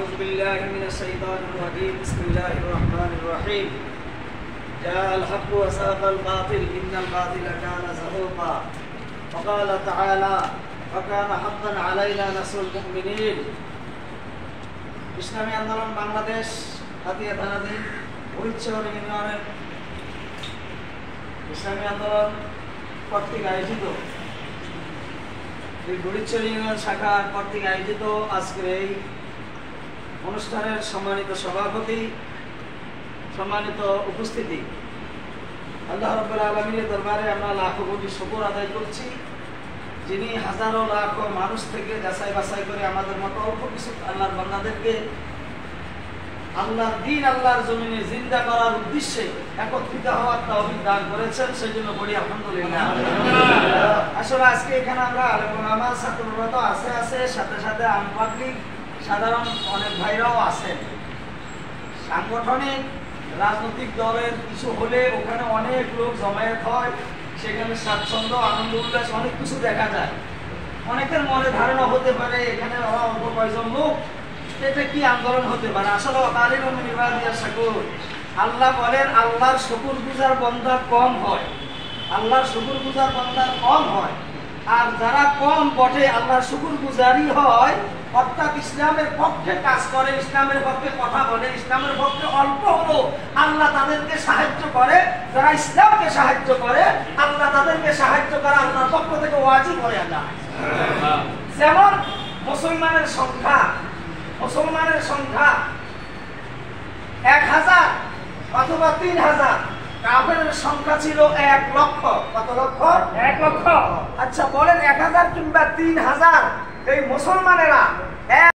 أعوذ بالله من الشيطان الرجيم بسم الله الرحمن الرحيم جاء الحق وزهق الباطل إن الباطل كان زهوقا وقال تعالى وكان حقا علينا نصر المؤمنين ইসলামী আন্দোলন বাংলাদেশ হাতিয়া থানাধীন হরিচর ইউনিয়নের ইসলামী আন্দোলন কর্তৃক আয়োজিত এই হরিচর ইউনিয়ন শাখা কর্তৃক আয়োজিত আজকের এই অনুষ্ঠানের সম্মানিত সভাপতি, সম্মানিত উপস্থিতি, আল্লাহ রাব্বুল আলামিনের দরবারে আমরা লাখো কোটি শুকর আদায় করছি, যিনি হাজারো লাখো মানুষ থেকে যাচাই বাছাই করে আমাদের মতো অল্প কিছু আল্লাহর বান্দাদেরকে আল্লাহর দ্বীন আল্লাহর জমিনে জিন্দা করার উদ্দেশ্যে একত্রিত হওয়ার তৌফিক দান করেছেন। সেই জন্য বলি আলহামদুলিল্লাহ। আসলে আজকে এখানে আমরা আমার ছাত্ররা তো আছে সাথে সাথে আম পাবলিক সাধারণ অনেক ভাইরাও আছেন। সাংগঠনিক রাজনৈতিক দলের কিছু হলে ওখানে অনেক লোক জমায়েত হয়, সেখানে স্বাচ্ছন্দ্য আনন্দ উল্লাস অনেক কিছু দেখা যায়। অনেকের মনে ধারণা হতে পারে এখানে অল্প কয়েকজন লোক, এটা কি আন্দোলন হতে পারে? আসলে আল্লাহ বলেন আল্লাহর শুকর গুজার বান্দা কম হয়, আল্লাহর শুকর গুজার বান্দা কম হয়। আর যারা কম বটে আল্লাহর শুকর গুজারি হয়, অর্থাৎ ইসলামের পক্ষে কাজ করে, ইসলামের পক্ষে কথা বলে, ইসলামের পক্ষে অল্প হলো আল্লাহ তাদেরকে সাহায্য করে। যারা ইসলামকে সাহায্য করে আল্লাহ তাদেরকে সাহায্য করা আল্লাহর পক্ষ থেকে ওয়াজিব হয়ে যায়। যেমন মুসলমানের সংখ্যা 1000 অথবা 3000, কাফেরের সংখ্যা ছিল 1 লক্ষ। কত লক্ষ? 1 লক্ষ। আচ্ছা বলেন 1000 কিংবা 3000 এই মুসলমানেরা